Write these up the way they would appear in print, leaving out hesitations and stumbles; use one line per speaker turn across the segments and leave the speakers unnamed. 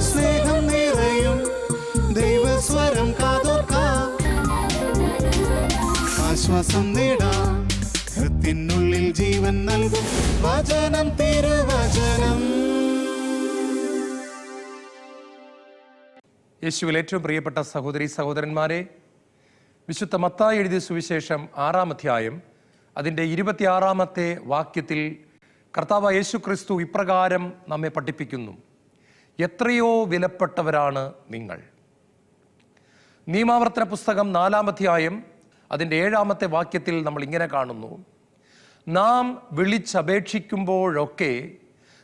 സ്നേഹം നിറയും ദൈവസ്വരം കാതോർക്കാം, ആശ്വാസം നേടാം, ഹൃത്തിനുള്ളിൽ ജീവൻ നൽകും വചനം, തിരുവചനം.
യേശുവിൽ ഏറ്റവും പ്രിയപ്പെട്ട സഹോദരി സഹോദരന്മാരെ, വിശുദ്ധ മത്തായി എഴുതിയ സുവിശേഷം 6-ാം അധ്യായം അതിൻ്റെ 26-ാമത്തെ വാക്യത്തിൽ കർത്താവ് യേശു ക്രിസ്തു ഇപ്രകാരം നമ്മെ പഠിപ്പിക്കുന്നു: എത്രയോ വിലപ്പെട്ടവരാണ് നിങ്ങൾ. നിയമാവർത്തന പുസ്തകം 4-ാം അധ്യായം അതിൻ്റെ 7-ാമത്തെ വാക്യത്തിൽ നമ്മൾ ഇങ്ങനെ കാണുന്നു: നാം വിളിച്ചപേക്ഷിക്കുമ്പോഴൊക്കെ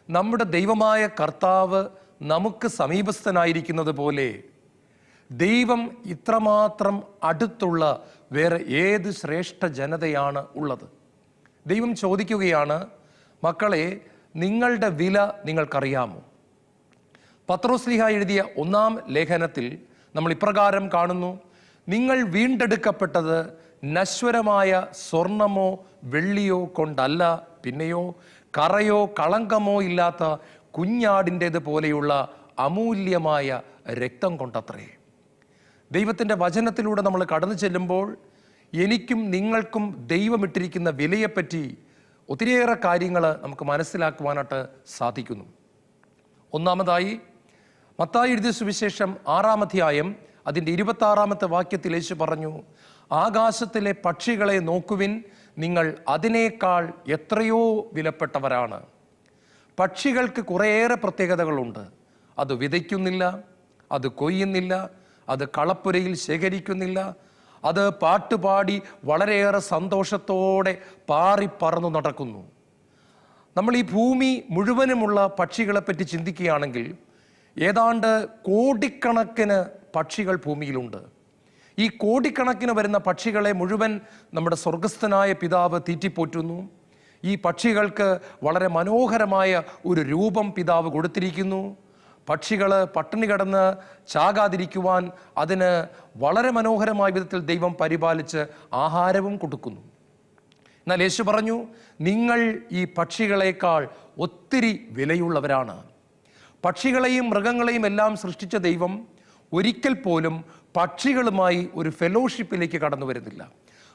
നമ്മുടെ ദൈവമായ കർത്താവ് നമുക്ക് സമീപസ്ഥനായിരിക്കുന്നത് പോലെ ദൈവം ഇത്രമാത്രം അടുത്തുള്ള വേറെ ഏത് ശ്രേഷ്ഠ ജനതയാണ് ഉള്ളത്? ദൈവം ചോദിക്കുകയാണ്, മക്കളെ, നിങ്ങളുടെ വില നിങ്ങൾക്കറിയാമോ? പത്രോസ്ലീഹ എഴുതിയ 1-ാം ലേഖനത്തിൽ നമ്മൾ ഇപ്രകാരം കാണുന്നു: നിങ്ങൾ വീണ്ടെടുക്കപ്പെട്ടത് നശ്വരമായ സ്വർണമോ വെള്ളിയോ കൊണ്ടല്ല, പിന്നെയോ കറയോ കളങ്കമോ ഇല്ലാത്ത കുഞ്ഞാടിൻ്റേത് പോലെയുള്ള അമൂല്യമായ രക്തം കൊണ്ടത്രേ. ദൈവത്തിൻ്റെ വചനത്തിലൂടെ നമ്മൾ കടന്നു ചെല്ലുമ്പോൾ എനിക്കും നിങ്ങൾക്കും ദൈവമിട്ടിരിക്കുന്ന വിലയെപ്പറ്റി ഒത്തിരിയേറെ കാര്യങ്ങൾ നമുക്ക് മനസ്സിലാക്കുവാനായിട്ട് സാധിക്കുന്നു. ഒന്നാമതായി, മത്തായി എഴുതിയ സുവിശേഷം 6-ാം അധ്യായം അതിൻ്റെ 26-ാമത്തെ വാക്യത്തിൽ യേശു പറഞ്ഞു: ആകാശത്തിലെ പക്ഷികളെ നോക്കുവിൻ, നിങ്ങൾ അതിനേക്കാൾ എത്രയോ വിലപ്പെട്ടവരാണ്. പക്ഷികൾക്ക് കുറേയേറെ പ്രത്യേകതകളുണ്ട്. അത് വിതയ്ക്കുന്നില്ല, അത് കൊയ്യുന്നില്ല, അത് കളപ്പുരയിൽ ശേഖരിക്കുന്നില്ല, അത് പാട്ടുപാടി വളരെയേറെ സന്തോഷത്തോടെ പാറി പറന്നു നടക്കുന്നു. നമ്മൾ ഈ ഭൂമി മുഴുവനുമുള്ള പക്ഷികളെപ്പറ്റി ചിന്തിക്കുകയാണെങ്കിൽ ഏതാണ്ട് കോടിക്കണക്കിന് പക്ഷികൾ ഭൂമിയിലുണ്ട്. ഈ കോടിക്കണക്കിന് വരുന്ന പക്ഷികളെ മുഴുവൻ നമ്മുടെ സ്വർഗസ്ഥനായ പിതാവ് തീറ്റിപ്പോറ്റുന്നു. ഈ പക്ഷികൾക്ക് വളരെ മനോഹരമായ ഒരു രൂപം പിതാവ് കൊടുത്തിരിക്കുന്നു. പക്ഷികൾ പട്ടിണി കിടന്ന് ചാകാതിരിക്കുവാൻ അതിന് വളരെ മനോഹരമായ വിധത്തിൽ ദൈവം പരിപാലിച്ച് ആഹാരവും കൊടുക്കുന്നു. എന്നാൽ യേശു പറഞ്ഞു, നിങ്ങൾ ഈ പക്ഷികളെക്കാൾ ഒത്തിരി വിലയുള്ളവരാണ്. പക്ഷികളെയും മൃഗങ്ങളെയും എല്ലാം സൃഷ്ടിച്ച ദൈവം ഒരിക്കൽ പോലും പക്ഷികളുമായി ഒരു ഫെലോഷിപ്പിലേക്ക് കടന്നു വരുന്നില്ല,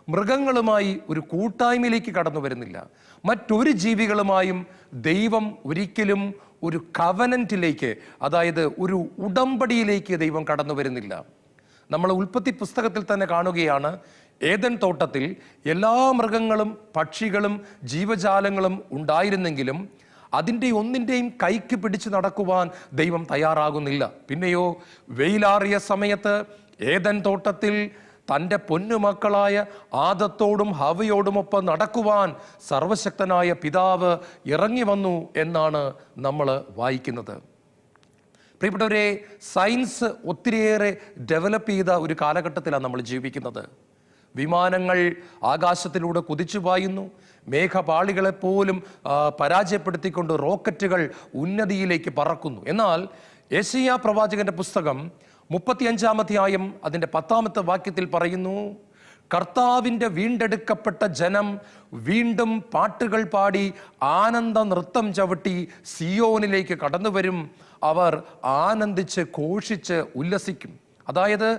മൃഗങ്ങളുമായി ഒരു കൂട്ടായ്മയിലേക്ക് കടന്നു വരുന്നില്ല. മറ്റൊരു ജീവികളുമായും ദൈവം ഒരിക്കലും ഒരു കവനന്റിലേക്ക്, അതായത് ഒരു ഉടമ്പടിയിലേക്ക് ദൈവം കടന്നു വരുന്നില്ല. നമ്മൾ ഉൽപ്പത്തി പുസ്തകത്തിൽ തന്നെ കാണുകയാണ്, ഏദൻ തോട്ടത്തിൽ എല്ലാ മൃഗങ്ങളും പക്ഷികളും ജീവജാലങ്ങളും ഉണ്ടായിരുന്നെങ്കിലും അതിൻ്റെ ഒന്നിൻ്റെയും കൈക്ക് പിടിച്ച് നടക്കുവാൻ ദൈവം തയ്യാറാകുന്നില്ല. പിന്നെയോ വെയിലാറിയ സമയത്ത് ഏദൻ തോട്ടത്തിൽ തൻ്റെ പൊന്നുമക്കളായ ആദത്തോടും ഹവയോടുമൊപ്പം നടക്കുവാൻ സർവശക്തനായ പിതാവ് ഇറങ്ങി വന്നു എന്നാണ് നമ്മൾ വായിക്കുന്നത്. പ്രിയപ്പെട്ടവരെ, സയൻസ് ഒത്തിരിയേറെ ഡെവലപ്പ് ചെയ്ത ഒരു കാലഘട്ടത്തിലാണ് നമ്മൾ ജീവിക്കുന്നത്. വിമാനങ്ങൾ ആകാശത്തിലൂടെ കുതിച്ചു പായുന്നു. മേഘപാളികളെപ്പോലും പരാജയപ്പെടുത്തിക്കൊണ്ട് റോക്കറ്റുകൾ ഉന്നതിയിലേക്ക് പറക്കുന്നു. എന്നാൽ യെശയ്യാ പ്രവാചകന്റെ പുസ്തകം 35-ാം അധ്യായം അതിൻ്റെ 10-ാമത്തെ വാക്യത്തിൽ പറയുന്നു: കർത്താവിൻ്റെ വീണ്ടെടുക്കപ്പെട്ട ജനം വീണ്ടും പാട്ടുകൾ പാടി ആനന്ദ നൃത്തം ചവിട്ടി സിയോനിലേക്ക് കടന്നു വരും. അവർ ആനന്ദിച്ച് ഘോഷിച്ച് ഉല്ലസിക്കും. അതായത്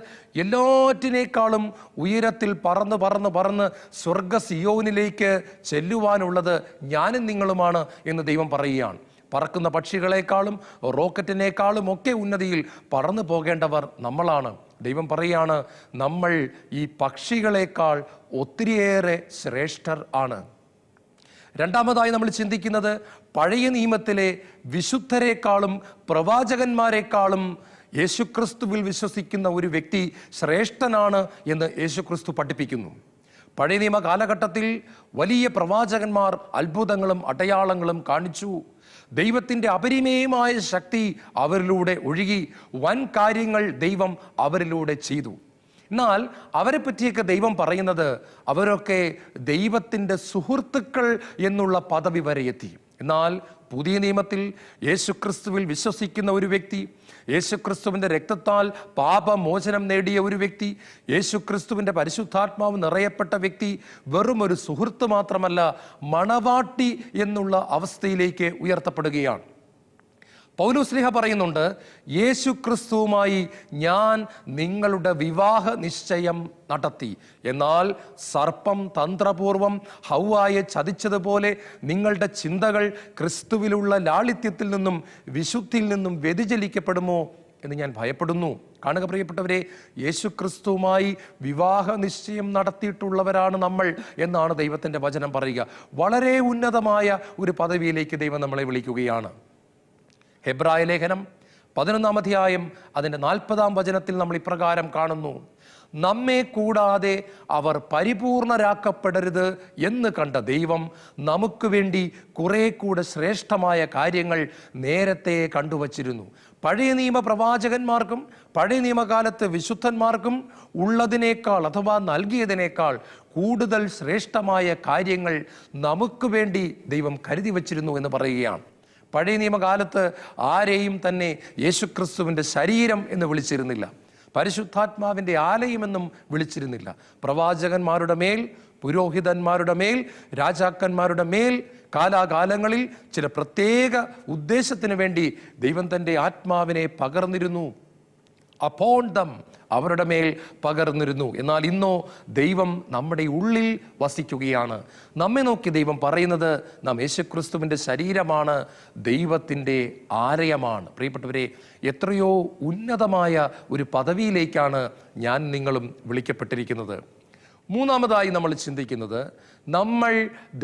എല്ലാറ്റിനേക്കാളും ഉയരത്തിൽ പറന്ന് പറന്ന് പറന്ന് സ്വർഗ സിയോനിലേക്ക് ചെല്ലുവാനുള്ളത് ഞാനും നിങ്ങളുമാണ് എന്ന് ദൈവം പറയുകയാണ്. പറക്കുന്ന പക്ഷികളെക്കാളും റോക്കറ്റിനേക്കാളും ഒക്കെ ഉന്നതിയിൽ പറന്നു പോകേണ്ടവർ നമ്മളാണ്. ദൈവം പറയുകയാണ്, നമ്മൾ ഈ പക്ഷികളെക്കാൾ ഒത്തിരിയേറെ ശ്രേഷ്ഠർ ആണ്. രണ്ടാമതായി നമ്മൾ ചിന്തിക്കുന്നത്, പഴയ നിയമത്തിലെ വിശുദ്ധരെക്കാളും പ്രവാചകന്മാരെക്കാളും യേശുക്രിസ്തുവിൽ വിശ്വസിക്കുന്ന ഒരു വ്യക്തി ശ്രേഷ്ഠനാണ് എന്ന് യേശുക്രിസ്തു പഠിപ്പിക്കുന്നു. പഴയ നിയമ കാലഘട്ടത്തിൽ വലിയ പ്രവാചകന്മാർ അത്ഭുതങ്ങളും അടയാളങ്ങളും കാണിച്ചു. ദൈവത്തിൻ്റെ അപരിമേയമായ ശക്തി അവരിലൂടെ ഒഴുകി. വൻ കാര്യങ്ങൾ ദൈവം അവരിലൂടെ ചെയ്തു. എന്നാൽ അവരെ പറ്റിയൊക്കെ ദൈവം പറയുന്നത് അവരൊക്കെ ദൈവത്തിൻ്റെ സുഹൃത്തുക്കൾ എന്നുള്ള പദവി വരെ എത്തി. എന്നാൽ പുതിയ നിയമത്തിൽ യേശുക്രിസ്തുവിൽ വിശ്വസിക്കുന്ന ഒരു വ്യക്തി, യേശുക്രിസ്തുവിൻ്റെ രക്തത്താൽ പാപമോചനം നേടിയ ഒരു വ്യക്തി, യേശുക്രിസ്തുവിൻ്റെ പരിശുദ്ധാത്മാവ് നിറയപ്പെട്ട വ്യക്തി വെറും ഒരു സുഹൃത്ത് മാത്രമല്ല, മണവാട്ടി എന്നുള്ള അവസ്ഥയിലേക്ക് ഉയർത്തപ്പെടുകയാണ്. പൗലോസ്ലീഹ പറയുന്നുണ്ട്, യേശു ക്രിസ്തുവുമായി ഞാൻ നിങ്ങളുടെ വിവാഹ നിശ്ചയം നടത്തി. എന്നാൽ സർപ്പം തന്ത്രപൂർവം ഹൗവായെ ചതിച്ചതുപോലെ നിങ്ങളുടെ ചിന്തകൾ ക്രിസ്തുവിലുള്ള ലാളിത്യത്തിൽ നിന്നും വിശുദ്ധിയിൽ നിന്നും വ്യതിചലിക്കപ്പെടുമോ എന്ന് ഞാൻ ഭയപ്പെടുന്നു. കാണുക പ്രിയപ്പെട്ടവരെ, യേശു ക്രിസ്തുവുമായി വിവാഹ നിശ്ചയം നടത്തിയിട്ടുള്ളവരാണ് നമ്മൾ എന്നാണ് ദൈവത്തിൻ്റെ വചനം പറയുക. വളരെ ഉന്നതമായ ഒരു പദവിയിലേക്ക് ദൈവം നമ്മളെ വിളിക്കുകയാണ്. ഹെബ്രായ ലേഖനം 11-ാം അധ്യായം അതിൻ്റെ 40-ാം വചനത്തിൽ നമ്മൾ ഇപ്രകാരം കാണുന്നു: നമ്മെ കൂടാതെ അവർ പരിപൂർണരാക്കപ്പെടരുത് എന്ന് കണ്ട ദൈവം നമുക്ക് വേണ്ടി കുറെ കൂടെ ശ്രേഷ്ഠമായ കാര്യങ്ങൾ നേരത്തെ കണ്ടുവച്ചിരുന്നു. പഴയ നിയമ പ്രവാചകന്മാർക്കും പഴയ നിയമകാലത്ത് വിശുദ്ധന്മാർക്കും ഉള്ളതിനേക്കാൾ അഥവാ നൽകിയതിനേക്കാൾ കൂടുതൽ ശ്രേഷ്ഠമായ കാര്യങ്ങൾ നമുക്ക് വേണ്ടി ദൈവം കരുതി വച്ചിരുന്നു എന്ന് പറയുകയാണ്. പഴയ നിയമകാലത്ത് ആരെയും തന്നെ യേശുക്രിസ്തുവിൻ്റെ ശരീരം എന്ന് വിളിച്ചിരുന്നില്ല, പരിശുദ്ധാത്മാവിൻ്റെ ആലയമെന്നും വിളിച്ചിരുന്നില്ല. പ്രവാചകന്മാരുടെ മേൽ, പുരോഹിതന്മാരുടെ മേൽ, രാജാക്കന്മാരുടെ മേൽ കാലാകാലങ്ങളിൽ ചില പ്രത്യേക ഉദ്ദേശത്തിന് വേണ്ടി ദൈവം തൻ്റെ ആത്മാവിനെ പകർന്നിരുന്നു. അപ്പോൺ ദം, അവരുടെ മേൽ പകർന്നിരുന്നു. എന്നാൽ ഇന്നോ ദൈവം നമ്മുടെ ഉള്ളിൽ വസിക്കുകയാണ്. നമ്മെ നോക്കി ദൈവം പറയുന്നത് നാം യേശുക്രിസ്തുവിൻ്റെ ശരീരമാണ്, ദൈവത്തിൻ്റെ ആലയമാണ്. പ്രിയപ്പെട്ടവരെ, എത്രയോ ഉന്നതമായ ഒരു പദവിയിലേക്കാണ് ഞാൻ നിങ്ങളും വിളിക്കപ്പെട്ടിരിക്കുന്നത്. മൂന്നാമതായി നമ്മൾ ചിന്തിക്കുന്നത്, നമ്മൾ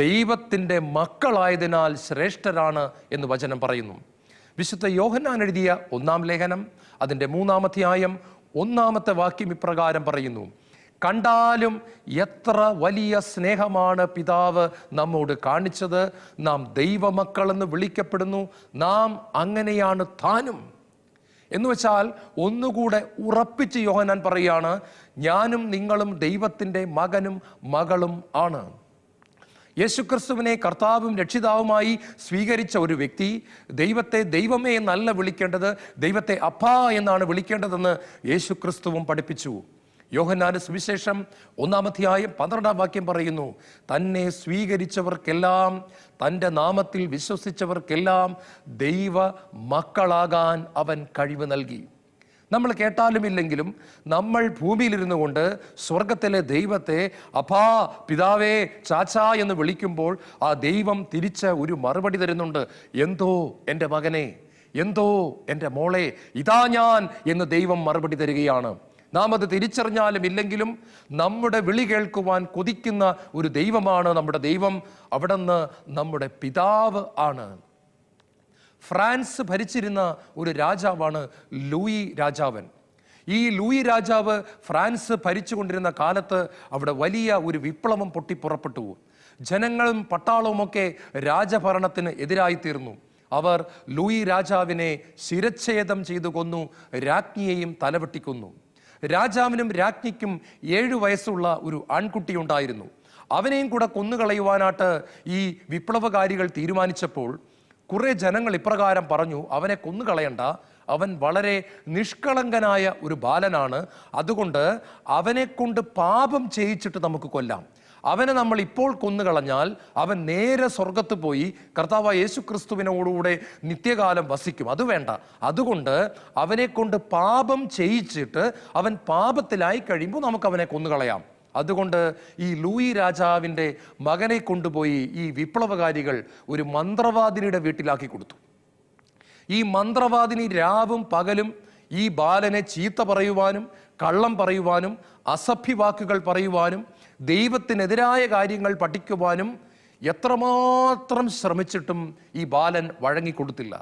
ദൈവത്തിൻ്റെ മക്കളായതിനാൽ ശ്രേഷ്ഠരാണ് എന്ന് വചനം പറയുന്നു. വിശുദ്ധ യോഹന്നാൻ എഴുതിയ 1-ാം ലേഖനം അതിൻ്റെ 3-ാം അധ്യായം 1-ാമത്തെ വാക്യം ഇപ്രകാരം പറയുന്നു: കണ്ടാലും എത്ര വലിയ സ്നേഹമാണ് പിതാവ് നമ്മോട് കാണിച്ചത്, നാം ദൈവമക്കളെന്ന് വിളിക്കപ്പെടുന്നു, നാം അങ്ങനെയാണ് താനും. എന്ന് വെച്ചാൽ ഒന്നുകൂടെ ഉറപ്പിച്ച് യോഹന്നാൻ പറയുകയാണ്, ഞാനും നിങ്ങളും ദൈവത്തിൻ്റെ മകനും മകളും ആണ്. യേശുക്രിസ്തുവിനെ കർത്താവും രക്ഷിതാവുമായി സ്വീകരിച്ച ഒരു വ്യക്തി ദൈവത്തെ ദൈവമേ എന്നല്ല വിളിക്കേണ്ടത്, ദൈവത്തെ അപ്പാ എന്നാണ് വിളിക്കേണ്ടതെന്ന് യേശുക്രിസ്തുവും പഠിപ്പിച്ചു. യോഹന്നാന്റെ സുവിശേഷം 1-ാം അധ്യായം 12-ാം വാക്യം പറയുന്നു, തന്നെ സ്വീകരിച്ചവർക്കെല്ലാം, തൻ്റെ നാമത്തിൽ വിശ്വസിച്ചവർക്കെല്ലാം ദൈവ മക്കളാകാൻ അവൻ കഴിവ് നൽകി. നമ്മൾ കേട്ടാലും ഇല്ലെങ്കിലും നമ്മൾ ഭൂമിയിലിരുന്നു കൊണ്ട് സ്വർഗത്തിലെ ദൈവത്തെ അപ്പാ, പിതാവേ, ചാച്ചാ എന്ന് വിളിക്കുമ്പോൾ ആ ദൈവം തിരിച്ച് ഒരു മറുപടി തരുന്നുണ്ട്. എന്തോ എൻ്റെ മകനെ, എന്തോ എൻ്റെ മോളെ, ഇതാ ഞാൻ എന്ന് ദൈവം മറുപടി തരികയാണ്. നാം അത് തിരിച്ചറിഞ്ഞാലും ഇല്ലെങ്കിലും നമ്മുടെ വിളി കേൾക്കുവാൻ കൊതിക്കുന്ന ഒരു ദൈവമാണ് നമ്മുടെ ദൈവം. അവിടുന്ന് നമ്മുടെ പിതാവ് ആണ്. ഫ്രാൻസ് ഭരിച്ചിരുന്ന ഒരു രാജാവാണ് ലൂയി രാജാവൻ. ഈ ലൂയി രാജാവ് ഫ്രാൻസ് ഭരിച്ചുകൊണ്ടിരുന്ന കാലത്ത് അവിടെ വലിയ ഒരു വിപ്ലവം പൊട്ടിപ്പുറപ്പെട്ടു. ജനങ്ങളും പട്ടാളവുമൊക്കെ രാജഭരണത്തിന് എതിരായിത്തീർന്നു. അവർ ലൂയി രാജാവിനെ ശിരച്ഛേദം ചെയ്തു കൊന്നു, രാജ്ഞിയെയും തലവെട്ടിക്കൊന്നു. രാജാവിനും രാജ്ഞിക്കും 7 വയസ്സുള്ള ഒരു ആൺകുട്ടി ഉണ്ടായിരുന്നു. അവനെയും കൂടെ കൊന്നുകളയുവാനായിട്ട് ഈ വിപ്ലവകാരികൾ തീരുമാനിച്ചപ്പോൾ കുറെ ജനങ്ങൾ ഇപ്രകാരം പറഞ്ഞു, അവനെ കൊന്നുകളയണ്ട, അവൻ വളരെ നിഷ്കളങ്കനായ ഒരു ബാലനാണ്, അതുകൊണ്ട് അവനെ കൊണ്ട് പാപം ചെയ്യിച്ചിട്ട് നമുക്ക് കൊല്ലാം. അവനെ നമ്മൾ ഇപ്പോൾ കൊന്നുകളഞ്ഞാൽ അവൻ നേരെ സ്വർഗത്ത് പോയി കർത്താവായ യേശുക്രിസ്തുവിനോടുകൂടെ നിത്യകാലം വസിക്കും. അത് വേണ്ട, അതുകൊണ്ട് അവനെ കൊണ്ട് പാപം ചെയ്യിച്ചിട്ട് അവൻ പാപത്തിലായി കഴിയുമ്പോൾ നമുക്ക് അവനെ കൊന്നുകളയാം. അതുകൊണ്ട് ഈ ലൂയി രാജാവിൻ്റെ മകനെ കൊണ്ടുപോയി ഈ വിപ്ലവകാരികൾ ഒരു മന്ത്രവാദിനിയുടെ വീട്ടിലാക്കി കൊടുത്തു. ഈ മന്ത്രവാദിനി രാവും പകലും ഈ ബാലനെ ചീത്ത പറയുവാനും കള്ളം പറയുവാനും അസഭ്യവാക്കുകൾ പറയുവാനും ദൈവത്തിനെതിരായ കാര്യങ്ങൾ പഠിക്കുവാനും എത്രമാത്രം ശ്രമിച്ചിട്ടും ഈ ബാലൻ വഴങ്ങിക്കൊടുത്തില്ല.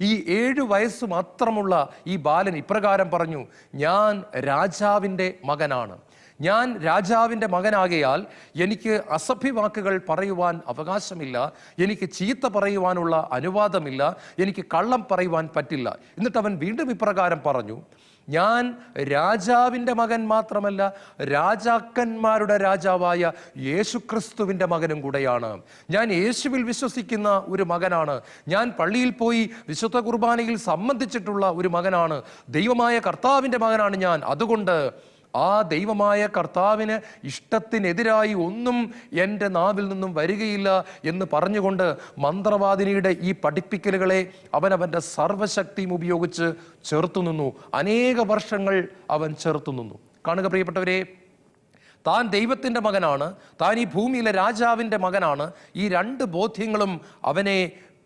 ഈ 7 വയസ്സ് മാത്രമുള്ള ഈ ബാലൻ ഇപ്രകാരം പറഞ്ഞു, ഞാൻ രാജാവിൻ്റെ മകനാണ്, ഞാൻ രാജാവിൻ്റെ മകനാകയാൽ എനിക്ക് അസഭ്യവാക്കുകൾ പറയുവാൻ അവകാശമില്ല, എനിക്ക് ചീത്ത പറയുവാനുള്ള അനുവാദമില്ല, എനിക്ക് കള്ളം പറയുവാൻ പറ്റില്ല. എന്നിട്ട് അവൻ വീണ്ടും ഇപ്രകാരം പറഞ്ഞു, ഞാൻ രാജാവിൻ്റെ മകൻ മാത്രമല്ല, രാജാക്കന്മാരുടെ രാജാവായ യേശുക്രിസ്തുവിൻ്റെ മകനും കൂടെയാണ്. ഞാൻ യേശുവിൽ വിശ്വസിക്കുന്ന ഒരു മകനാണ്. ഞാൻ പള്ളിയിൽ പോയി വിശുദ്ധ കുർബാനയിൽ സംബന്ധിച്ചിട്ടുള്ള ഒരു മകനാണ്. ദൈവമായ കർത്താവിൻ്റെ മകനാണ് ഞാൻ. അതുകൊണ്ട് ആ ദൈവമായ കർത്താവിന് ഇഷ്ടത്തിനെതിരായി ഒന്നും എൻ്റെ നാവിൽ നിന്നും വരികയില്ല എന്ന് പറഞ്ഞുകൊണ്ട് മന്ത്രവാദിനിയുടെ ഈ പഠിപ്പിക്കലുകളെ അവൻ്റെ സർവശക്തിയും ഉപയോഗിച്ച് ചേർത്തു നിന്നു. അനേക വർഷങ്ങൾ അവൻ ചേർത്തു നിന്നു. കാണുക പ്രിയപ്പെട്ടവരെ, താൻ ദൈവത്തിൻ്റെ മകനാണ്, താൻ ഈ ഭൂമിയിലെ രാജാവിൻ്റെ മകനാണ്. ഈ രണ്ട് ബോധ്യങ്ങളും അവനെ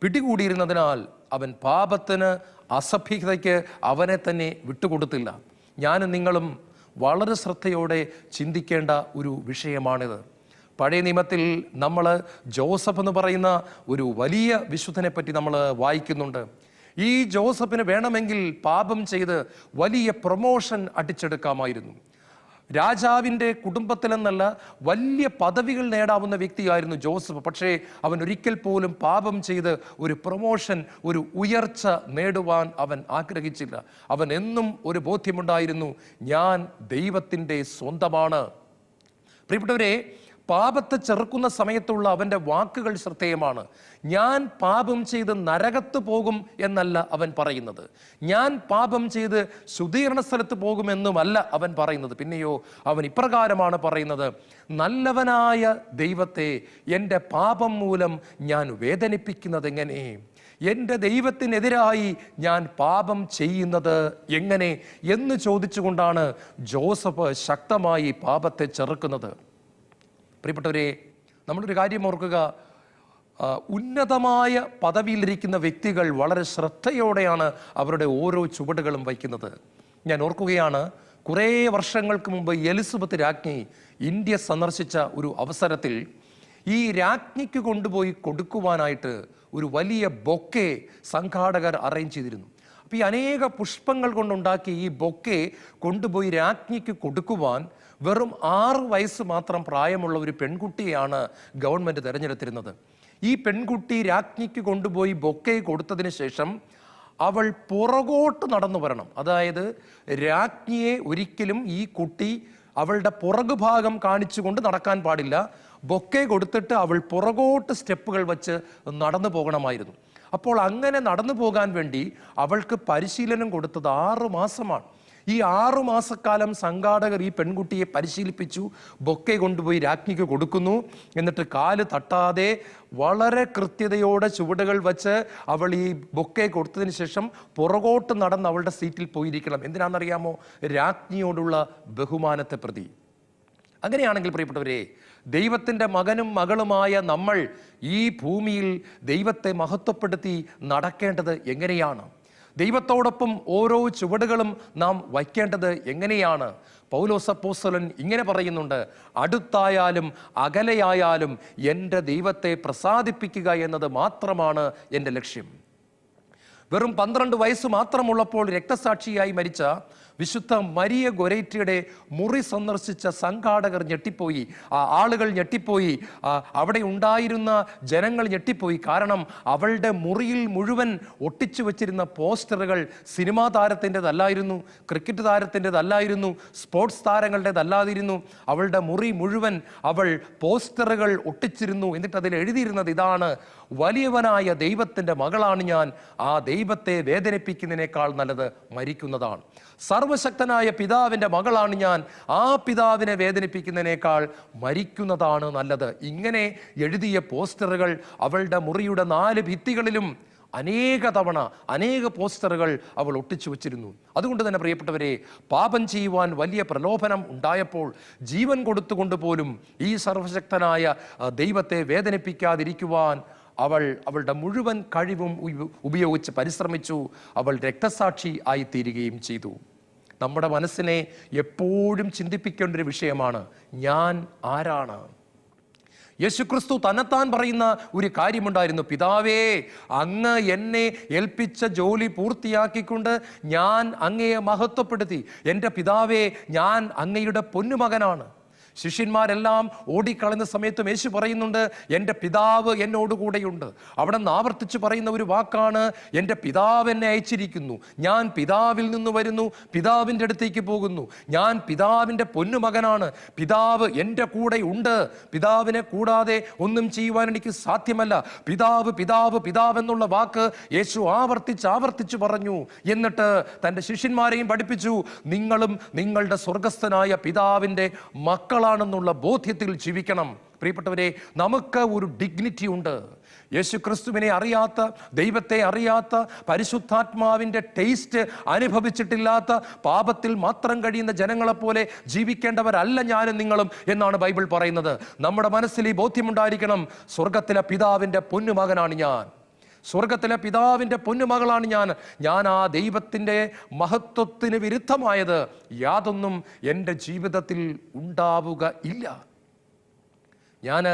പിടികൂടിയിരുന്നതിനാൽ അവൻ പാപത്തിന്, അസഭ്യതയ്ക്ക് അവനെ തന്നെ വിട്ടുകൊടുത്തില്ല. ഞാനും നിങ്ങളും വളരെ ശ്രദ്ധയോടെ ചിന്തിക്കേണ്ട ഒരു വിഷയമാണിത്. പഴയ നിയമത്തിൽ നമ്മൾ ജോസഫ് എന്ന് പറയുന്ന ഒരു വലിയ വിശുദ്ധനെ പറ്റി നമ്മൾ വായിക്കുന്നുണ്ട്. ഈ ജോസഫിന് വേണമെങ്കിൽ പാപം ചെയ്ത് വലിയ പ്രൊമോഷൻ അടിച്ചെടുക്കാമായിരുന്നു. രാജാവിൻ്റെ കുടുംബത്തിലെന്നല്ല വലിയ പദവികൾ നേടാവുന്ന വ്യക്തിയായിരുന്നു ജോസഫ്. പക്ഷേ അവൻ ഒരിക്കൽ പോലും പാപം ചെയ്ത് ഒരു പ്രൊമോഷൻ, ഒരു ഉയർച്ച നേടുവാൻ അവൻ ആഗ്രഹിച്ചില്ല. അവൻ എന്നും ഒരു ബോധ്യമുണ്ടായിരുന്നു, ഞാൻ ദൈവത്തിൻ്റെ സ്വന്തമാണ്. പ്രിയപ്പെട്ടവരെ, പാപത്തെ ചെറുക്കുന്ന സമയത്തുള്ള അവൻ്റെ വാക്കുകൾ ശ്രദ്ധേയമാണ്. ഞാൻ പാപം ചെയ്ത് നരകത്ത് പോകും എന്നല്ല അവൻ പറയുന്നത്. ഞാൻ പാപം ചെയ്ത് ശുദ്ധീകരണ സ്ഥലത്ത് പോകുമെന്നുമല്ല അവൻ പറയുന്നത്. പിന്നെയോ അവൻ ഇപ്രകാരമാണ് പറയുന്നത്, നല്ലവനായ ദൈവത്തെ എൻ്റെ പാപം മൂലം ഞാൻ വേദനിപ്പിക്കുന്നത് എങ്ങനെ? എൻ്റെ ദൈവത്തിനെതിരായി ഞാൻ പാപം ചെയ്യുന്നത് എങ്ങനെ എന്ന് ചോദിച്ചുകൊണ്ടാണ് ജോസഫ് ശക്തമായി പാപത്തെ ചെറുക്കുന്നത്. പ്രിയപ്പെട്ടവരെ, നമ്മളൊരു കാര്യം ഓർക്കുക, ഉന്നതമായ പദവിയിലിരിക്കുന്ന വ്യക്തികൾ വളരെ ശ്രദ്ധയോടെയാണ് അവരുടെ ഓരോ ചുവടുകളും വയ്ക്കുന്നത്. ഞാൻ ഓർക്കുകയാണ്, കുറേ വർഷങ്ങൾക്ക് മുമ്പ് എലിസബത്ത് രാജ്ഞി ഇന്ത്യ സന്ദർശിച്ച ഒരു അവസരത്തിൽ ഈ രാജ്ഞിക്ക് കൊണ്ടുപോയി കൊടുക്കുവാനായിട്ട് ഒരു വലിയ ബൊക്കെ സംഘാടകർ അറേഞ്ച് ചെയ്തിരുന്നു. അപ്പോൾ ഈ അനേക പുഷ്പങ്ങൾ കൊണ്ടുണ്ടാക്കി ഈ ബൊക്കെ കൊണ്ടുപോയി രാജ്ഞിക്ക് കൊടുക്കുവാൻ വെറും 6 വയസ്സ് മാത്രം പ്രായമുള്ള ഒരു പെൺകുട്ടിയാണ് ഗവൺമെൻറ് തിരഞ്ഞെടുത്തിരുന്നത്. ഈ പെൺകുട്ടി രാജ്ഞിക്ക് കൊണ്ടുപോയി ബൊക്കെ കൊടുത്തതിന് ശേഷം അവൾ പുറകോട്ട് നടന്നു വരണം. അതായത് രാജ്ഞിയെ ഒരിക്കലും ഈ കുട്ടി അവളുടെ പുറകുഭാഗം കാണിച്ചുകൊണ്ട് നടക്കാൻ പാടില്ല. ബൊക്കെ കൊടുത്തിട്ട് അവൾ പുറകോട്ട് സ്റ്റെപ്പുകൾ വെച്ച് നടന്നു പോകണമായിരുന്നു. അപ്പോൾ അങ്ങനെ നടന്നു പോകാൻ വേണ്ടി അവൾക്ക് പരിശീലനം കൊടുത്തത് 6 മാസമാണ്. ഈ 6 മാസക്കാലം സംഘാടകർ ഈ പെൺകുട്ടിയെ പരിശീലിപ്പിച്ചു. ബൊക്കെ കൊണ്ടുപോയി രാജ്ഞിക്ക് കൊടുക്കുന്നു. എന്നിട്ട് കാല് തട്ടാതെ വളരെ കൃത്യതയോടെ ചുവടുകൾ വച്ച് അവൾ ഈ ബൊക്കെ കൊടുത്തതിന് ശേഷം പുറകോട്ട് നടന്ന് അവളുടെ സീറ്റിൽ പോയിരിക്കണം. എന്തിനാണെന്നറിയാമോ? രാജ്ഞിയോടുള്ള ബഹുമാനത്തെ പ്രതി. അങ്ങനെയാണെങ്കിൽ പ്രിയപ്പെട്ടവരെ, ദൈവത്തിൻ്റെ മകനും മകളുമായ നമ്മൾ ഈ ഭൂമിയിൽ ദൈവത്തെ മഹത്വപ്പെടുത്തി നടക്കേണ്ടത് എങ്ങനെയാണ്? ദൈവത്തോടൊപ്പം ഓരോ ചുവടുകളും നാം വയ്ക്കേണ്ടത് എങ്ങനെയാണ്? പൗലോസ് അപ്പോസ്തലൻ ഇങ്ങനെ പറയുന്നുണ്ട്, അടുത്തായാലും അകലെയായാലും എൻ്റെ ദൈവത്തെ പ്രസാദിപ്പിക്കുക എന്നത് മാത്രമാണ് എൻ്റെ ലക്ഷ്യം. വെറും 12 വയസ്സ് മാത്രമുള്ളപ്പോൾ രക്തസാക്ഷിയായി മരിച്ച വിശുദ്ധ മരിയ ഗൊരേറ്റയുടെ മുറി സന്ദർശിച്ച സംഘാടകർ ഞെട്ടിപ്പോയി, ആളുകൾ ഞെട്ടിപ്പോയി, അവിടെ ഉണ്ടായിരുന്ന ജനങ്ങൾ ഞെട്ടിപ്പോയി. കാരണം അവളുടെ മുറിയിൽ മുഴുവൻ ഒട്ടിച്ചു വച്ചിരുന്ന പോസ്റ്ററുകൾ സിനിമാ താരത്തിൻ്റെതല്ലായിരുന്നു, ക്രിക്കറ്റ് താരത്തിൻ്റെതല്ലായിരുന്നു, സ്പോർട്സ് താരങ്ങളുടേതല്ലാതിരുന്നു. അവളുടെ മുറി മുഴുവൻ അവൾ പോസ്റ്ററുകൾ ഒട്ടിച്ചിരുന്നു. എന്നിട്ട് അതിൽ എഴുതിയിരുന്നത് ഇതാണ്, വലിയവനായ ദൈവത്തിൻ്റെ മകളാണ് ഞാൻ, ആ ദൈവത്തെ വേദനിപ്പിക്കുന്നതിനേക്കാൾ നല്ലത് മരിക്കുന്നതാണ്. സർവശക്തനായ പിതാവിൻ്റെ മകളാണ് ഞാൻ, ആ പിതാവിനെ വേദനിപ്പിക്കുന്നതിനേക്കാൾ മരിക്കുന്നതാണ് നല്ലത്. ഇങ്ങനെ എഴുതിയ പോസ്റ്ററുകൾ അവളുടെ മുറിയുടെ 4 ഭിത്തികളിലും അനേക തവണ അനേക പോസ്റ്ററുകൾ അവൾ ഒട്ടിച്ചു വച്ചിരുന്നു. അതുകൊണ്ട് തന്നെ പ്രിയപ്പെട്ടവരെ, പാപം ചെയ്യുവാൻ വലിയ പ്രലോഭനം ഉണ്ടായപ്പോൾ ജീവൻ കൊടുത്തുകൊണ്ട് പോലും ഈ സർവശക്തനായ ദൈവത്തെ വേദനിപ്പിക്കാതിരിക്കുവാൻ അവളുടെ മുഴുവൻ കഴിവും ഉപയോഗിച്ച് പരിശ്രമിച്ചു. അവൾ രക്തസാക്ഷി ആയിത്തീരുകയും ചെയ്തു. നമ്മുടെ മനസ്സിനെ എപ്പോഴും ചിന്തിപ്പിക്കേണ്ട ഒരു വിഷയമാണ്, ഞാൻ ആരാണ്? യേശുക്രിസ്തു തന്നെത്താൻ പറയുന്ന ഒരു കാര്യമുണ്ടായിരുന്നു, പിതാവേ, അങ്ങ് എന്നെ ഏൽപ്പിച്ച ജോലി പൂർത്തിയാക്കിക്കൊണ്ട് ഞാൻ അങ്ങയെ മഹത്വപ്പെടുത്തി. എൻ്റെ പിതാവേ, ഞാൻ അങ്ങയുടെ പൊന്നുമകനാണ്. ശിഷ്യന്മാരെല്ലാം ഓടിക്കളയുന്ന സമയത്തും യേശു പറയുന്നുണ്ട്, എൻ്റെ പിതാവ് എന്നോടുകൂടെയുണ്ട്. അവിടെ നിന്ന് ആവർത്തിച്ച് പറയുന്ന ഒരു വാക്കാണ്, എൻ്റെ പിതാവ് എന്നെ അയച്ചിരിക്കുന്നു, ഞാൻ പിതാവിൽ നിന്ന് വരുന്നു, പിതാവിൻ്റെ അടുത്തേക്ക് പോകുന്നു, ഞാൻ പിതാവിൻ്റെ പൊന്നുമകനാണ്, പിതാവ് എൻ്റെ കൂടെ ഉണ്ട്, പിതാവിനെ കൂടാതെ ഒന്നും ചെയ്യുവാൻ എനിക്ക് സാധ്യമല്ല. പിതാവ് പിതാവ് പിതാവ് എന്നുള്ള വാക്ക് യേശു ആവർത്തിച്ച് പറഞ്ഞു. എന്നിട്ട് തൻ്റെ ശിഷ്യന്മാരെയും പഠിപ്പിച്ചു, നിങ്ങളും നിങ്ങളുടെ സ്വർഗസ്ഥനായ പിതാവിൻ്റെ മക്കളാണെന്നുള്ള ബോധ്യത്തിൽ ജീവിക്കണം. പ്രിയപ്പെട്ടവരെ, നമുക്ക് ഒരു ഡിഗ്നിറ്റി ഉണ്ട്. യേശു ക്രിസ്തുവിനെ അറിയാത്ത, ദൈവത്തെ അറിയാത്ത, പരിശുദ്ധാത്മാവിൻ്റെ ടേസ്റ്റ് അനുഭവിച്ചിട്ടില്ലാത്ത, പാപത്തിൽ മാത്രം കഴിയുന്ന ജനങ്ങളെപ്പോലെ ജീവിക്കേണ്ടവരല്ല ഞാനും നിങ്ങളും എന്നാണ് ബൈബിൾ പറയുന്നത്. നമ്മുടെ മനസ്സിൽ ഈ ബോധ്യമുണ്ടായിരിക്കണം, സ്വർഗത്തിലെ പിതാവിൻ്റെ പൊന്നുമകനാണ് ഞാൻ, സ്വർഗത്തിലെ പിതാവിൻ്റെ പൊന്നുമകളാണ് ഞാൻ ആ ദൈവത്തിൻ്റെ മഹത്വത്തിന് വിരുദ്ധമായത് യാതൊന്നും എൻ്റെ ജീവിതത്തിൽ ഉണ്ടാവുക ഇല്ല. ഞാൻ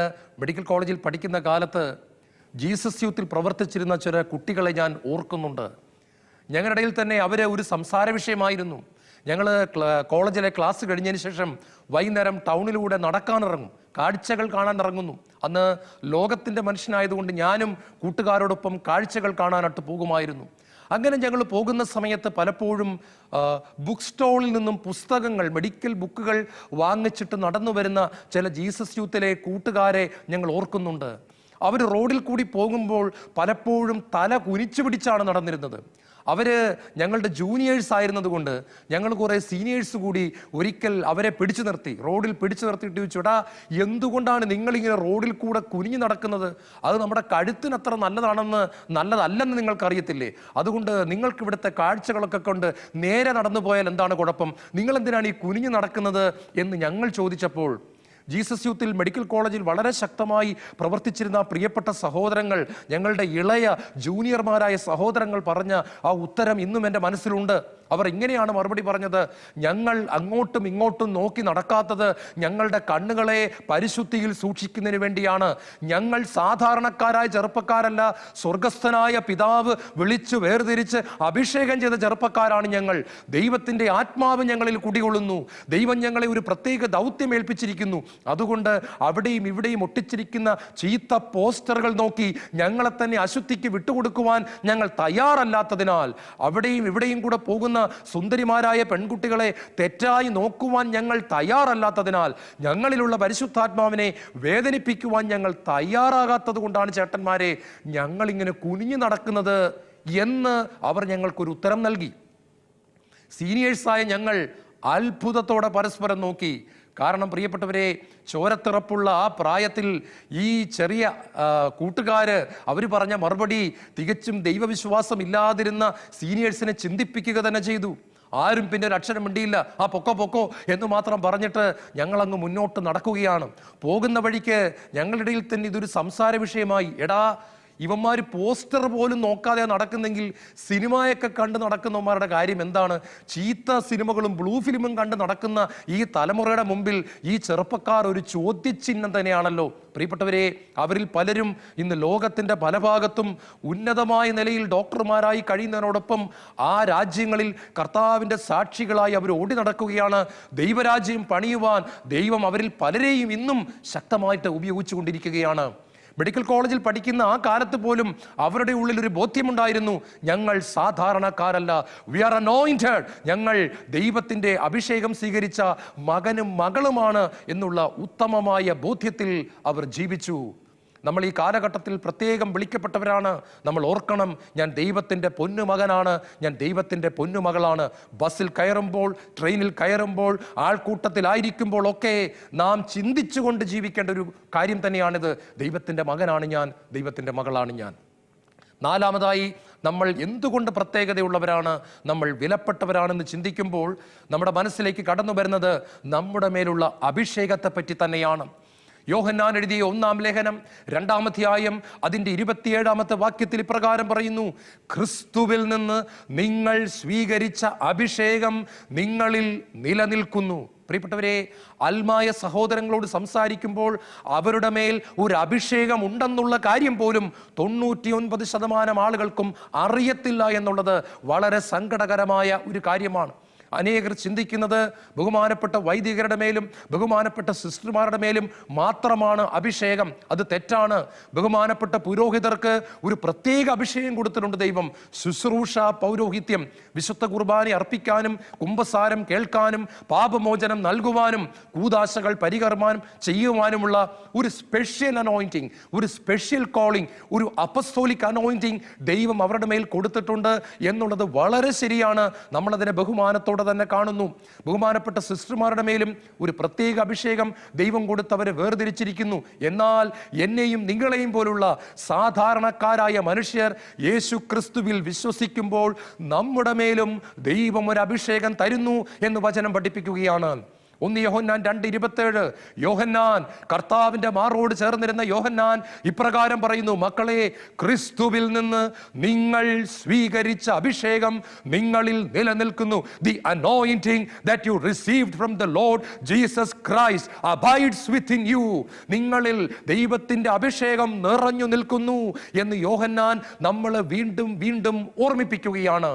മെഡിക്കൽ കോളേജിൽ പഠിക്കുന്ന കാലത്ത് ജീസസ് യൂത്തിൽ പ്രവർത്തിച്ചിരുന്ന ചില കുട്ടികളെ ഞാൻ ഓർക്കുന്നുണ്ട്. ഞങ്ങളുടെ ഇടയിൽ തന്നെ അവർ ഒരു സംസാര വിഷയമായിരുന്നു. ഞങ്ങൾ കോളേജിലെ ക്ലാസ് കഴിഞ്ഞതിന് ശേഷം വൈകുന്നേരം ടൗണിലൂടെ നടക്കാനിറങ്ങും, കാഴ്ചകൾ കാണാൻ ഇറങ്ങുന്നു. അന്ന് ലോകത്തിൻ്റെ മനുഷ്യനായതുകൊണ്ട് ഞാനും കൂട്ടുകാരോടൊപ്പം കാഴ്ചകൾ കാണാനായിട്ട് പോകുമായിരുന്നു. അങ്ങനെ ഞങ്ങൾ പോകുന്ന സമയത്ത് പലപ്പോഴും ബുക്ക് സ്റ്റോളിൽ നിന്നും പുസ്തകങ്ങൾ, മെഡിക്കൽ ബുക്കുകൾ വാങ്ങിച്ചിട്ട് നടന്നു വരുന്ന ചില ജീസസ് യൂത്തിലെ കൂട്ടുകാരെ ഞങ്ങൾ ഓർക്കുന്നുണ്ട്. അവർ റോഡിൽ കൂടി പോകുമ്പോൾ പലപ്പോഴും തല കുനിച്ചു പിടിച്ചാണ് നടന്നിരുന്നത്. അവർ ഞങ്ങളുടെ ജൂനിയേഴ്സ് ആയിരുന്നത് കൊണ്ട് ഞങ്ങൾ കുറേ സീനിയേഴ്സ് കൂടി ഒരിക്കൽ അവരെ പിടിച്ചു നിർത്തി, റോഡിൽ പിടിച്ചു നിർത്തിയിട്ട് ചോദിച്ചു, എടാ എന്തുകൊണ്ടാണ് നിങ്ങളിങ്ങനെ റോഡിൽ കൂടെ കുനിഞ്ഞു നടക്കുന്നത്? അത് നമ്മുടെ കഴുത്തിന് അത്ര നല്ലതല്ലെന്ന് നിങ്ങൾക്കറിയത്തില്ലേ? അതുകൊണ്ട് നിങ്ങൾക്ക് ഇവിടുത്തെ കാഴ്ചകളൊക്കെ കൊണ്ട് നേരെ നടന്നു പോയാൽ എന്താണ് കുഴപ്പം? നിങ്ങളെന്തിനാണ് ഈ കുനിഞ്ഞു നടക്കുന്നത് എന്ന് ഞങ്ങൾ ചോദിച്ചപ്പോൾ ജീസസ് യൂത്തിൽ മെഡിക്കൽ കോളേജിൽ വളരെ ശക്തമായി പ്രവർത്തിച്ചിരുന്ന പ്രിയപ്പെട്ട സഹോദരങ്ങൾ, ഞങ്ങളുടെ ഇളയ ജൂനിയർമാരായ സഹോദരങ്ങൾ പറഞ്ഞ ആ ഉത്തരം ഇന്നും എൻ്റെ മനസ്സിലുണ്ട്. അവർ ഇങ്ങനെയാണ് മറുപടി പറഞ്ഞത്, ഞങ്ങൾ അങ്ങോട്ടും ഇങ്ങോട്ടും നോക്കി നടക്കാത്തത് ഞങ്ങളുടെ കണ്ണുകളെ പരിശുദ്ധിയിൽ സൂക്ഷിക്കുന്നതിന് വേണ്ടിയാണ്. ഞങ്ങൾ സാധാരണക്കാരായ ചെറുപ്പക്കാരല്ല, സ്വർഗസ്ഥനായ പിതാവ് വിളിച്ചു വേർതിരിച്ച് അഭിഷേകം ചെയ്ത ചെറുപ്പക്കാരാണ് ഞങ്ങൾ. ദൈവത്തിൻ്റെ ആത്മാവ് ഞങ്ങളിൽ കുടികൊള്ളുന്നു, ദൈവം ഞങ്ങളെ ഒരു പ്രത്യേക ദൗത്യം ഏൽപ്പിച്ചിരിക്കുന്നു. അതുകൊണ്ട് അവിടെയും ഇവിടെയും ഒട്ടിച്ചിരിക്കുന്ന ചീത്ത പോസ്റ്ററുകൾ നോക്കി ഞങ്ങളെ തന്നെ അശുദ്ധിക്ക് വിട്ടുകൊടുക്കുവാൻ ഞങ്ങൾ തയ്യാറല്ലാത്തതിനാൽ, അവിടെയും ഇവിടെയും കൂടെ പോകുന്ന സുന്ദരിമാരായ പെൺകുട്ടികളെ തെറ്റായി നോക്കുവാൻ ഞങ്ങൾ തയ്യാറല്ലാത്തതിനാൽ, ഞങ്ങളിലുള്ള പരിശുദ്ധാത്മാവിനെ വേദനിപ്പിക്കുവാൻ ഞങ്ങൾ തയ്യാറാകാത്തത് കൊണ്ടാണ് ചേട്ടന്മാരെ ഞങ്ങളിങ്ങനെ കുനിഞ്ഞു നടക്കുന്നത് എന്ന് അവർ ഞങ്ങൾക്കൊരു ഉത്തരം നൽകി. സീനിയേഴ്സായ ഞങ്ങൾ അത്ഭുതത്തോടെ പരസ്പരം നോക്കി. കാരണം പ്രിയപ്പെട്ടവരെ, ചോരത്തിറപ്പുള്ള ആ പ്രായത്തിൽ ഈ ചെറിയ കൂട്ടുകാര് അവർ പറഞ്ഞ മറുപടി തികച്ചും ദൈവവിശ്വാസം ഇല്ലാതിരുന്ന സീനിയേഴ്സിനെ ചിന്തിപ്പിക്കുക തന്നെ ചെയ്തു. ആരും പിന്നെ ഒരു അക്ഷരം മിണ്ടിയില്ല. ആ പൊക്കോ എന്ന് മാത്രം പറഞ്ഞിട്ട് ഞങ്ങളങ്ങ് മുന്നോട്ട് നടക്കുകയാണ്. പോകുന്ന വഴിക്ക് ഞങ്ങളുടെ ഇടയിൽ തന്നെ ഇതൊരു സംസാര വിഷയമായി. എടാ, ഇവന്മാർ പോസ്റ്റർ പോലും നോക്കാതെ നടക്കുന്നെങ്കിൽ സിനിമയൊക്കെ കണ്ട് നടക്കുന്നവന്മാരുടെ കാര്യം എന്താണ്? ചീത്ത സിനിമകളും ബ്ലൂ ഫിലിമും കണ്ട് നടക്കുന്ന ഈ തലമുറയുടെ മുമ്പിൽ ഈ ചെറുപ്പക്കാർ ഒരു ചോദ്യചിഹ്നം തന്നെയാണല്ലോ. പ്രിയപ്പെട്ടവരെ, അവരിൽ പലരും ഇന്ന് ലോകത്തിൻ്റെ പല ഭാഗത്തും ഉന്നതമായ നിലയിൽ ഡോക്ടർമാരായി കഴിയുന്നതിനോടൊപ്പം ആ രാജ്യങ്ങളിൽ കർത്താവിൻ്റെ സാക്ഷികളായി അവർ ഓടി നടക്കുകയാണ്. ദൈവരാജ്യം പണിയുവാൻ ദൈവം അവരിൽ പലരെയും ഇന്നും ശക്തമായിട്ട് ഉപയോഗിച്ചു കൊണ്ടിരിക്കുകയാണ്. മെഡിക്കൽ കോളേജിൽ പഠിക്കുന്ന ആ കാലത്ത് പോലും അവരുടെ ഉള്ളിൽ ഒരു ബോധ്യമുണ്ടായിരുന്നു, ഞങ്ങൾ സാധാരണക്കാരല്ല, വി ആർ അനോയിന്റഡ്, ഞങ്ങൾ ദൈവത്തിൻ്റെ അഭിഷേകം സ്വീകരിച്ച മകനും മകളുമാണ് എന്നുള്ള ഉത്തമമായ ബോധ്യത്തിൽ അവർ ജീവിച്ചു. നമ്മൾ ഈ കാലഘട്ടത്തിൽ പ്രത്യേകം വിളിക്കപ്പെട്ടവരാണ്. നമ്മൾ ഓർക്കണം, ഞാൻ ദൈവത്തിൻ്റെ പൊന്നുമകനാണ്, ഞാൻ ദൈവത്തിൻ്റെ പൊന്നുമകളാണ്. ബസ്സിൽ കയറുമ്പോൾ, ട്രെയിനിൽ കയറുമ്പോൾ, ആൾക്കൂട്ടത്തിലായിരിക്കുമ്പോൾ ഒക്കെ നാം ചിന്തിച്ചുകൊണ്ട് ജീവിക്കേണ്ട ഒരു കാര്യം തന്നെയാണിത്. ദൈവത്തിൻ്റെ മകനാണ് ഞാൻ, ദൈവത്തിൻ്റെ മകളാണ് ഞാൻ. നാലാമതായി, നമ്മൾ എന്തുകൊണ്ട് പ്രത്യേകതയുള്ളവരാണ്, നമ്മൾ വിലപ്പെട്ടവരാണെന്ന് ചിന്തിക്കുമ്പോൾ നമ്മുടെ മനസ്സിലേക്ക് കടന്നു വരുന്നത് നമ്മുടെ മേലുള്ള അഭിഷേകത്തെ പറ്റി തന്നെയാണ്. യോഹന്നാൻ എഴുതിയ 1-ാം ലേഖനം 2-ാം അധ്യായം അതിൻ്റെ 27-ാമത്തെ വാക്യത്തിൽ ഇപ്രകാരം പറയുന്നു, ക്രിസ്തുവിൽ നിന്ന് നിങ്ങൾ സ്വീകരിച്ച അഭിഷേകം നിങ്ങളിൽ നിലനിൽക്കുന്നു. പ്രിയപ്പെട്ടവരെ, ആത്മായ സഹോദരങ്ങളോട് സംസാരിക്കുമ്പോൾ അവരുടെ മേൽ ഒരു അഭിഷേകം ഉണ്ടെന്നുള്ള കാര്യം പോലും 99% ആളുകൾക്കും അറിയത്തില്ല എന്നുള്ളത് വളരെ സങ്കടകരമായ ഒരു കാര്യമാണ്. അനേകർ ചിന്തിക്കുന്നത് ബഹുമാനപ്പെട്ട വൈദികരുടെ മേലും ബഹുമാനപ്പെട്ട സിസ്റ്റർമാരുടെ മേലും മാത്രമാണ് അഭിഷേകം. അത് തെറ്റാണ്. ബഹുമാനപ്പെട്ട പുരോഹിതർക്ക് ഒരു പ്രത്യേക അഭിഷേകം കൊടുത്തിട്ടുണ്ട് ദൈവം. ശുശ്രൂഷ പൗരോഹിത്യം, വിശുദ്ധ കുർബാന അർപ്പിക്കാനും കുംഭസാരം കേൾക്കാനും പാപമോചനം നൽകുവാനും കൂദാശകൾ പരികർമ്മാനം ചെയ്യുവാനുമുള്ള ഒരു സ്പെഷ്യൽ അനോയിന്റിങ്, ഒരു സ്പെഷ്യൽ കോളിംഗ്, ഒരു അപ്പസ്തോലിക് അനോയിന്റിങ് ദൈവം അവരുടെ മേൽ കൊടുത്തിട്ടുണ്ട് എന്നുള്ളത് വളരെ ശരിയാണ്. നമ്മളതിനെ ബഹുമാനത്തോടെ തന്നെ കാണുന്നു. ബഹുമാനപ്പെട്ട സിസ്റ്റർമാരുടെ മേലും ഒരു പ്രത്യേക അഭിഷേകം ദൈവം കൊടുത്തവരെ വേർതിരിച്ചിരിക്കുന്നു. എന്നാൽ എന്നെയും നിങ്ങളെയും പോലുള്ള സാധാരണക്കാരായ മനുഷ്യർ യേശു ക്രിസ്തുവിൽ വിശ്വസിക്കുമ്പോൾ നമ്മുടെ മേലും ദൈവം ഒരു അഭിഷേകം തരുന്നു എന്ന് വചനം പഠിപ്പിക്കുകയാണ്. 1 യോഹന്നാൻ 2:27 യോഹന്നാൻ, കർത്താവിന്റെ മാറോട് ചേർന്നിരുന്ന യോഹന്നാൻ ഇപ്രകാരം പറയുന്നു: മക്കളെ, ക്രിസ്തുവിൽ നിന്ന് നിങ്ങൾ സ്വീകരിച്ച അഭിഷേകം നിങ്ങളിൽ നിലനിൽക്കുന്നു. The anointing that you received from the Lord Jesus Christ abides within you. നിങ്ങളിൽ ദൈവത്തിന്റെ അഭിഷേകം നിറഞ്ഞു നിൽക്കുന്നു എന്ന് യോഹന്നാൻ നമ്മളെ വീണ്ടും വീണ്ടും ഓർമ്മിപ്പിക്കുകയാണ്.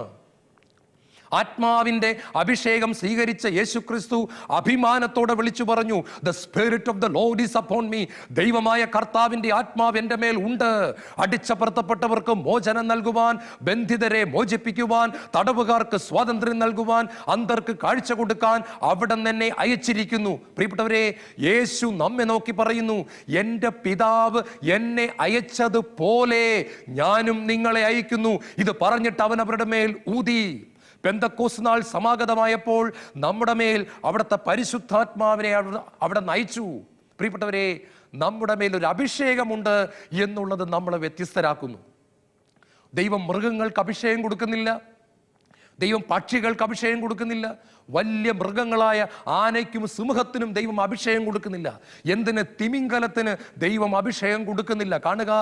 ആത്മാവിന്റെ അഭിഷേകം സ്വീകരിച്ച യേശുക്രിസ്തു അഭിമാനത്തോടെ വിളിച്ചു പറഞ്ഞു: the spirit of the Lord is upon me. ദൈവമായ കർത്താവിന്റെ ആത്മാവ് എൻ്റെ മേൽ ഉണ്ട്. അടിച്ചമർത്തപ്പെട്ടവർക്ക് മോചനം നൽകുവാൻ, ബന്ധിതരെ മോചിപ്പിക്കുവാൻ, തടവുകാർക്ക് സ്വാതന്ത്ര്യം നൽകുവാൻ, അന്ധർക്ക് കാഴ്ച കൊടുക്കാൻ അവിടെ എന്നെ അയച്ചിരിക്കുന്നു. പ്രിയപ്പെട്ടവരെ, യേശു നമ്മെ നോക്കി പറയുന്നു: എൻ്റെ പിതാവ് എന്നെ അയച്ചതുപോലെ ഞാനും നിങ്ങളെ അയക്കുന്നു. ഇത് പറഞ്ഞിട്ട് അവൻ അവരുടെ മേൽ ഊതി. പെന്തക്കോസ്ത് നാൾ സമാഗതമായപ്പോൾ നമ്മുടെ മേൽ അവിടുത്തെ പരിശുദ്ധാത്മാവിനെ അവിടെ നയിച്ചു. പ്രിയപ്പെട്ടവരെ, നമ്മുടെ മേൽ ഒരു അഭിഷേകമുണ്ട് എന്നുള്ളത് നമ്മളെ വ്യത്യസ്തരാക്കുന്നു. ദൈവം മൃഗങ്ങൾക്ക് അഭിഷേകം കൊടുക്കുന്നില്ല, ദൈവം പക്ഷികൾക്ക് അഭിഷേകം കൊടുക്കുന്നില്ല, വലിയ മൃഗങ്ങളായ ആനയ്ക്കും സിംഹത്തിനും ദൈവം അഭിഷേകം കൊടുക്കുന്നില്ല. എന്തിന് തിമിംഗലത്തിന് ദൈവം അഭിഷേകം കൊടുക്കുന്നില്ല? കാണുക,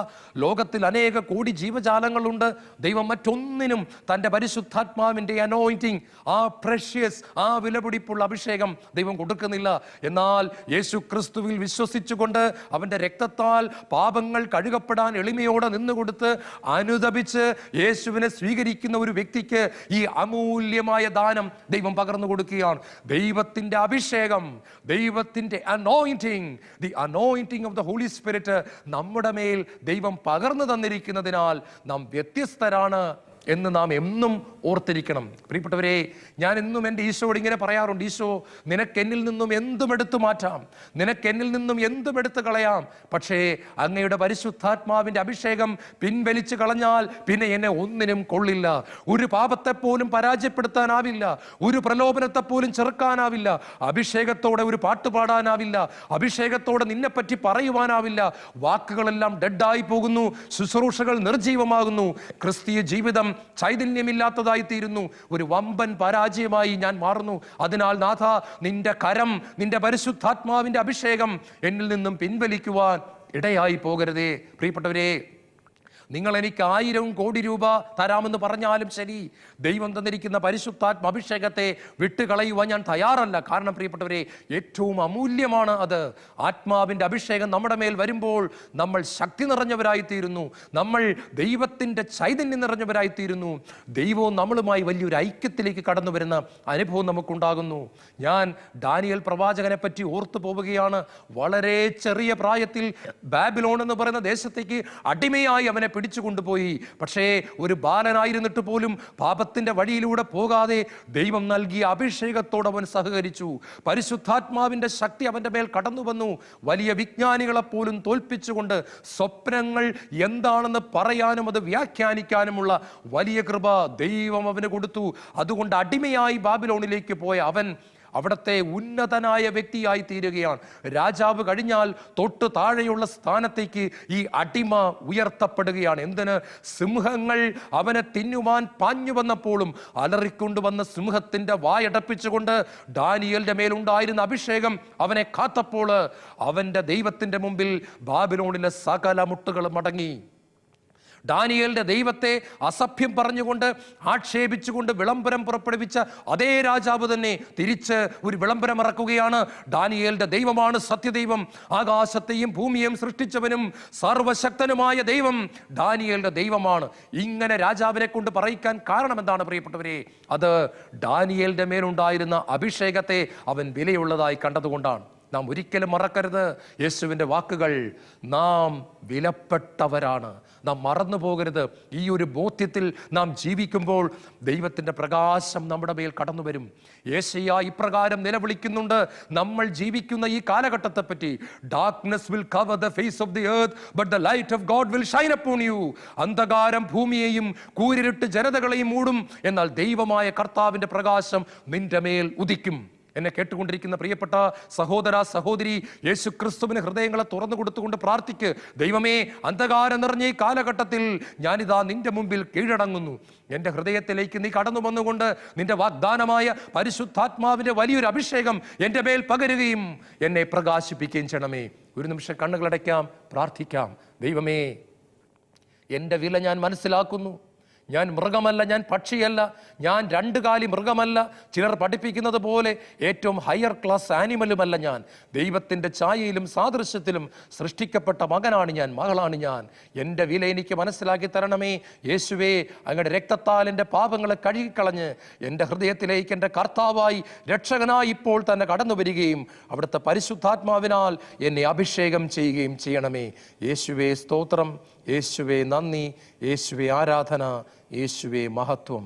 ലോകത്തിൽ അനേക കോടി ജീവജാലങ്ങളുണ്ട്. ദൈവം മറ്റൊന്നിനും തൻ്റെ പരിശുദ്ധാത്മാവിൻ്റെ അനോയിന്റിങ്, ആ പ്രഷ്യസ്, ആ വിലപിടിപ്പുള്ള അഭിഷേകം ദൈവം കൊടുക്കുന്നില്ല. എന്നാൽ യേശു ക്രിസ്തുവിൽ വിശ്വസിച്ചുകൊണ്ട് അവൻ്റെ രക്തത്താൽ പാപങ്ങൾ കഴുകപ്പെടാൻ എളിമയോടെ നിന്നുകൊടുത്ത് അനുതപിച്ച് യേശുവിനെ സ്വീകരിക്കുന്ന ഒരു വ്യക്തിക്ക് ഈ അമൂല്യമായ ദാനം ദൈവം പകർന്നു കൊടുക്കുകയാണ്. ദൈവത്തിന്റെ അഭിഷേകം, ദൈവത്തിന്റെ anointing, the anointing of the Holy Spirit നമ്മുടെ മേൽ ദൈവം പകർന്നു തന്നിരിക്കുന്നതിനാൽ നാം വ്യത്യസ്തരാണ് എന്ന് നാം എന്നും ഓർത്തിരിക്കണം. പ്രിയപ്പെട്ടവരെ, ഞാൻ എന്നും എൻ്റെ ഈശോയോട് ഇങ്ങനെ പറയാറുണ്ട്: ഈശോ, നിനക്ക് എന്നിൽ നിന്നും എന്തും എടുത്തു മാറ്റാം, നിനക്ക് എന്നിൽ നിന്നും എന്തും എടുത്തു കളയാം, പക്ഷേ അങ്ങയുടെ പരിശുദ്ധാത്മാവിൻ്റെ അഭിഷേകം പിൻവലിച്ചു കളഞ്ഞാൽ പിന്നെ എന്നെ ഒന്നിനും കൊള്ളില്ല. ഒരു പാപത്തെ പോലും പരാജയപ്പെടുത്താനാവില്ല, ഒരു പ്രലോഭനത്തെ പോലും ചെറുക്കാനാവില്ല, അഭിഷേകത്തോടെ ഒരു പാട്ട് പാടാനാവില്ല, അഭിഷേകത്തോടെ നിന്നെപ്പറ്റി പറയുവാനാവില്ല. വാക്കുകളെല്ലാം ഡെഡായി പോകുന്നു, ശുശ്രൂഷകൾ നിർജീവമാകുന്നു, ക്രിസ്തീയ ജീവിതം ചൈതന്യമില്ലാത്തതായി തീരുന്നു, ഒരു വമ്പൻ പരാജയമായി ഞാൻ മാറുന്നു. അതിനാൽ നാഥ, നിന്റെ കരം, നിന്റെ പരിശുദ്ധാത്മാവിന്റെ അഭിഷേകം എന്നിൽ നിന്നും പിൻവലിക്കുവാൻ ഇടയായി പോകരുതേ. പ്രിയപ്പെട്ടവരെ, നിങ്ങൾ എനിക്ക് 1000 കോടി രൂപ തരാമെന്ന് പറഞ്ഞാലും ശരി, ദൈവം തന്നിരിക്കുന്ന പരിശുദ്ധാത്മ അഭിഷേകത്തെ വിട്ടുകളയുവാൻ ഞാൻ തയ്യാറല്ല. കാരണം പ്രിയപ്പെട്ടവരെ, ഏറ്റവും അമൂല്യമാണ് അത്. ആത്മാവിൻ്റെ അഭിഷേകം നമ്മുടെ മേൽ വരുമ്പോൾ നമ്മൾ ശക്തി നിറഞ്ഞവരായിത്തീരുന്നു, നമ്മൾ ദൈവത്തിൻ്റെ ചൈതന്യം നിറഞ്ഞവരായിത്തീരുന്നു. ദൈവവും നമ്മളുമായി വലിയൊരു ഐക്യത്തിലേക്ക് കടന്നു വരുന്ന അനുഭവം നമുക്കുണ്ടാകുന്നു. ഞാൻ ദാനിയേൽ പ്രവാചകനെ പറ്റി ഓർത്തു പോവുകയാണ്. വളരെ ചെറിയ പ്രായത്തിൽ ബാബിലോൺ എന്ന് പറയുന്ന ദേശത്തേക്ക് അടിമയായി അവനെ പിടിച്ചു കൊണ്ടുപോയി. പക്ഷേ ഒരു ബാലനായിരുന്നിട്ട് പോലും പാപത്തിന്റെ വഴിയിലൂടെ പോകാതെ ദൈവം നൽകിയ അഭിഷേകത്തോട് അവൻ സഹകരിച്ചു. പരിശുദ്ധാത്മാവിന്റെ ശക്തി അവന്റെ മേൽ കടന്നു വന്നു. വലിയ വിജ്ഞാനികളെ പോലും തോൽപ്പിച്ചുകൊണ്ട് സ്വപ്നങ്ങൾ എന്താണെന്ന് പറയാനും അത് വ്യാഖ്യാനിക്കാനുമുള്ള വലിയ കൃപ ദൈവം അവന് കൊടുത്തു. അതുകൊണ്ട് അടിമയായി ബാബിലോണിലേക്ക് പോയ അവൻ അവിടുത്തെ ഉന്നതനായ വ്യക്തിയായി തീരുകയാണ്. രാജാവ് കഴിഞ്ഞാൽ തൊട്ട് താഴെയുള്ള സ്ഥാനത്തേക്ക് ഈ അടിമ ഉയർത്തപ്പെടുകയാണ്. എന്തിന്? സിംഹങ്ങൾ അവനെ തിന്നുവാൻ പാഞ്ഞു വന്നപ്പോഴും അലറിക്കൊണ്ടുവന്ന സിംഹത്തിന്റെ വായടപ്പിച്ചുകൊണ്ട് ദാനിയേലിന്റെ മേലുണ്ടായിരുന്ന അഭിഷേകം അവനെ കാത്തപ്പോൾ അവന്റെ ദൈവത്തിന്റെ മുമ്പിൽ ബാബിലോണിലെ സകല മുട്ടുകളും മടങ്ങി. ദാനിയേലിന്റെ ദൈവത്തെ അസഭ്യം പറഞ്ഞുകൊണ്ട് ആക്ഷേപിച്ചുകൊണ്ട് വിളംബരം പുറപ്പെടുവിച്ച അതേ രാജാവ് തന്നെ തിരിച്ച് ഒരു വിളംബരം ഇറക്കുകയാണ്. ദാനിയേലിന്റെ ദൈവമാണ് സത്യദൈവം, ആകാശത്തെയും ഭൂമിയെയും സൃഷ്ടിച്ചവനും സർവശക്തനുമായ ദൈവം ദാനിയേലിന്റെ ദൈവമാണ്. ഇങ്ങനെ രാജാവിനെ കൊണ്ട് പറയിക്കാൻ കാരണം എന്താണ് പ്രിയപ്പെട്ടവരെ? അത് ദാനിയേലിന്റെ മേലുണ്ടായിരുന്ന അഭിഷേകത്തെ അവൻ വിലയുള്ളതായി കണ്ടതുകൊണ്ടാണ്. നാം ഒരിക്കലും മറക്കരുത് യേശുവിൻ്റെ വാക്കുകൾ. നാം വിലപ്പെട്ടവരാണ്. നാം മറന്നു പോകരുത്. ഈ ഒരു ബോധ്യത്തിൽ നാം ജീവിക്കുമ്പോൾ ദൈവത്തിൻ്റെ പ്രകാശം നമ്മുടെ മേൽ കടന്നു വരും. യേശയ്യ ഇപ്രകാരം നിലവിളിക്കുന്നുണ്ട് നമ്മൾ ജീവിക്കുന്ന ഈ കാലഘട്ടത്തെപ്പറ്റി. Darkness will cover the face of the earth but the light of God will shine upon you. അന്ധകാരം ഭൂമിയെയും കൂരിരുട്ട് ജനതകളെയും മൂടും, എന്നാൽ ദൈവമായ കർത്താവിൻ്റെ പ്രകാശം നിന്റെ മേൽ ഉദിക്കും. എന്നെ കേട്ടുകൊണ്ടിരിക്കുന്ന പ്രിയപ്പെട്ട സഹോദര സഹോദരി, യേശു ക്രിസ്തുവിന് ഹൃദയങ്ങളെ തുറന്നു കൊടുത്തുകൊണ്ട് പ്രാർത്ഥിക്ക്. ദൈവമേ, അന്ധകാരം നിറഞ്ഞ ഈ കാലഘട്ടത്തിൽ ഞാനിതാ നിന്റെ മുമ്പിൽ കീഴടങ്ങുന്നു. എൻ്റെ ഹൃദയത്തിലേക്ക് നീ കടന്നു വന്നുകൊണ്ട് നിന്റെ വാഗ്ദാനമായ പരിശുദ്ധാത്മാവിൻ്റെ വലിയൊരു അഭിഷേകം എൻ്റെ മേൽ പകരുകയും എന്നെ പ്രകാശിപ്പിക്കുകയും ചെയ്യണമേ. ഒരു നിമിഷം കണ്ണുകളടയ്ക്കാം, പ്രാർത്ഥിക്കാം. ദൈവമേ, എൻ്റെ വില ഞാൻ മനസ്സിലാക്കുന്നു. ഞാൻ മൃഗമല്ല, ഞാൻ പക്ഷിയല്ല, ഞാൻ രണ്ട് കാലി മൃഗമല്ല, ചിലർ പഠിപ്പിക്കുന്നത് പോലെ ഏറ്റവും ഹയർ ക്ലാസ് ആനിമലുമല്ല. ഞാൻ ദൈവത്തിൻ്റെ ഛായയിലും സാദൃശ്യത്തിലും സൃഷ്ടിക്കപ്പെട്ട മകനാണ് ഞാൻ, മകളാണ് ഞാൻ. എൻ്റെ വില എനിക്ക് മനസ്സിലാക്കി തരണമേ യേശുവേ. അങ്ങയുടെ രക്തത്താൽ എൻ്റെ പാപങ്ങളെ കഴുകിക്കളഞ്ഞ് എൻ്റെ ഹൃദയത്തിലേക്ക് എൻ്റെ കർത്താവായി രക്ഷകനായി ഇപ്പോൾ തന്നെ കടന്നു വരികയും അവിടുത്തെ പരിശുദ്ധാത്മാവിനാൽ എന്നെ അഭിഷേകം ചെയ്യുകയും ചെയ്യണമേ. യേശുവേ സ്തോത്രം, യേശുവേ നന്ദി, യേശുവേ ആരാധന, യേശുവേ മഹത്വം.